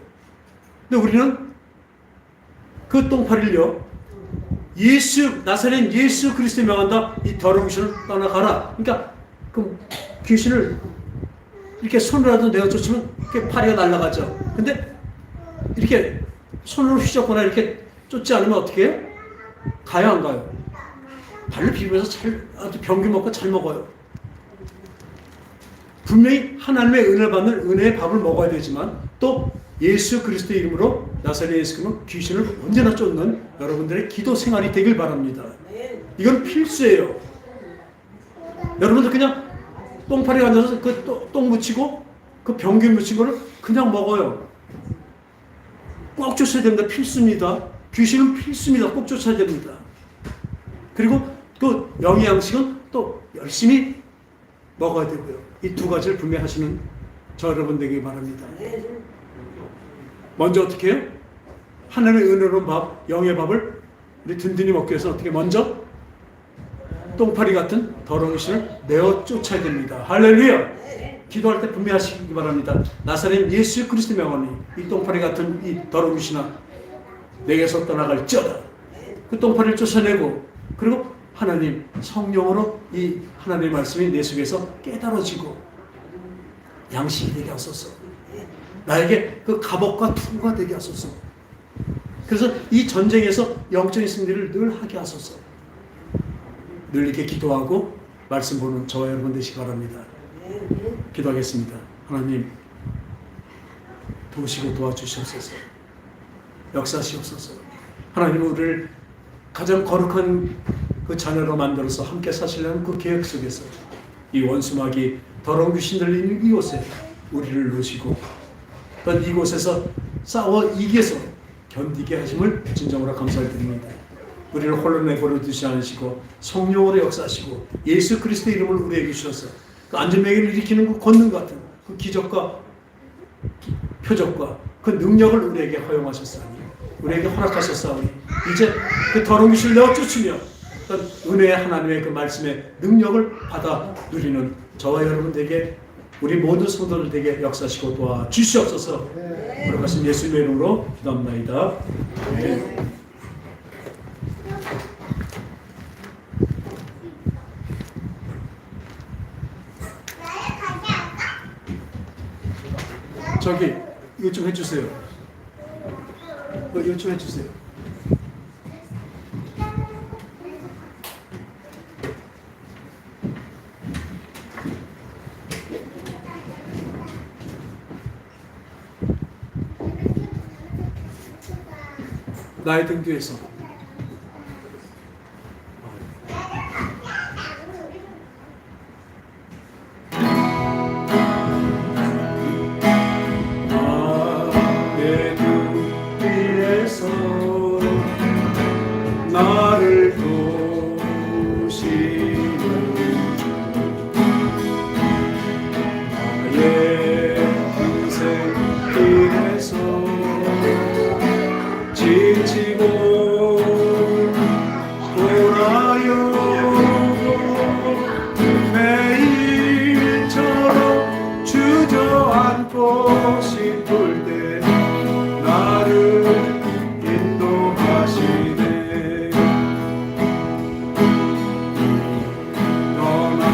근데 우리는 그 똥파리를요, 나사렛 예수 그리스도 명한다. 이 더러운 귀신을 떠나가라. 그러니까 그 귀신을 이렇게 손으로라도 내어 쫓으면 이렇게 파리가 날아가죠. 근데 이렇게 손으로 휘젓거나 이렇게 쫓지 않으면 어떻게 해요? 가요, 안 가요? 발로 비비면서 아주 병기 먹고 잘 먹어요. 분명히 하나님의 은혜 받는 은혜의 밥을 먹어야 되지만 또 예수 그리스도 이름으로 나사렛 예수 그리스도 귀신을 언제나 쫓는 여러분들의 기도 생활이 되길 바랍니다. 이건 필수예요. 여러분들 그냥 똥파리가 앉아서 그 똥 묻히고 그 병균 묻힌 거를 그냥 먹어요. 꼭 쫓아야 됩니다. 필수입니다. 귀신은 필수입니다. 꼭 쫓아야 됩니다. 그리고 그 영양식은 또 열심히 먹어야 되고요. 이 두 가지를 분명히 하시는 저 여러분 되길 바랍니다. 먼저 어떻게 해요? 하나님의 은혜로운 밥, 영의 밥을 우리 든든히 먹기 위해서 어떻게 먼저 똥파리 같은 더러운 신을 내어 쫓아야 됩니다. 할렐루야! 기도할 때 분명히 하시기 바랍니다. 나사렛 예수 그리스도 명하니 이 똥파리 같은 이 더러운 신아 내게서 떠나갈지어다. 그 똥파리를 쫓아내고 그리고 하나님 성령으로 이 하나님의 말씀이 내 속에서 깨달아지고 양식이 되게 하소서. 나에게 그 갑옷과 투구가 되게 하소서. 그래서 이 전쟁에서 영적인 승리를 늘 하게 하소서. 늘 이렇게 기도하고 말씀 보는 저와 여러분 되시기 바랍니다. 기도하겠습니다. 하나님 도우시고 도와주시옵소서. 역사하시옵소서. 하나님 우리를 가장 거룩한 그 자녀로 만들어서 함께 사시려는 그 계획 속에서 이 원수마귀 더러운 귀신들 있는 이곳에 우리를 놓으시고 또 이곳에서 싸워 이겨서 견디게 하심을 진정으로 감사를 드립니다. 우리를 홀로 내버려 두지 않으시고 성령으로 역사하시고 예수 그리스도의 이름을 우리에게 주셔서 그 안전매개를 일으키는 그 권능 같은 그 기적과 표적과 그 능력을 우리에게 허용하셨사오니 우리에게 허락하셨사오니 이제 그 더러운 귀신을 내어 쫓으며 어떤 은혜의 하나님의 그 말씀의 능력을 받아 누리는 저와 여러분들에게 우리 모든 성도들에게 역사하시고 도와주시옵소서. 거룩하신 예수님의 이름으로 기도합나이다. 네. 저기 이거 좀 해주세요. 이거 좀 해주세요. 나의 등 뒤에서 나의 등 뒤에서 싶을 때 나를 인도하시네. 떠나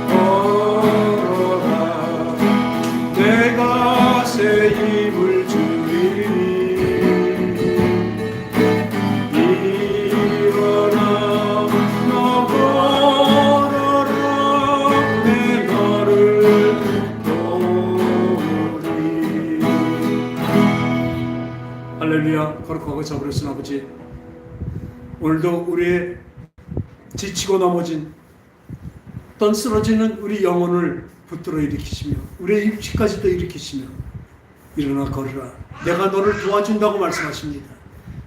걸어라 내가 새 힘을 주리니. 일어나 너 걸어라 내 너를 도우리. 할렐루야. 거룩하고 자비로우신 아버지, 오늘도 우리의 지치고 넘어진 어떤 쓰러지는 우리 영혼을 붙들어 일으키시며 우리의 육체까지도 일으키시며 일어나 걸으라 내가 너를 도와준다고 말씀하십니다.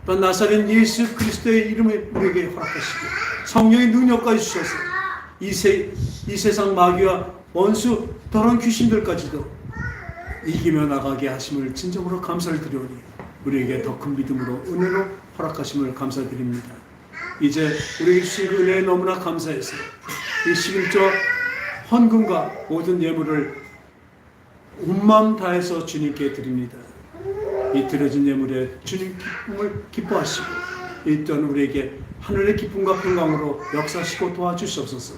또 나사렛 예수 그리스도의 이름을 우리에게 허락하시고 성령의 능력까지 주셔서 이 세상 마귀와 원수 더러운 귀신들까지도 이기며 나가게 하심을 진정으로 감사를 드리오니 우리에게 더 큰 믿음으로 은혜로 허락하심을 감사드립니다. 이제 우리에게 주신 그 은혜에 너무나 감사해서 이 11조 헌금과 모든 예물을 온 마음 다해서 주님께 드립니다. 이 드려진 예물에 주님 기쁨을 기뻐하시고 이 또한 우리에게 하늘의 기쁨과 평강으로 역사하시고 도와주시옵소서.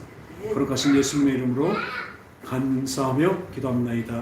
거룩하신 예수님의 이름으로 감사하며 기도합나이다.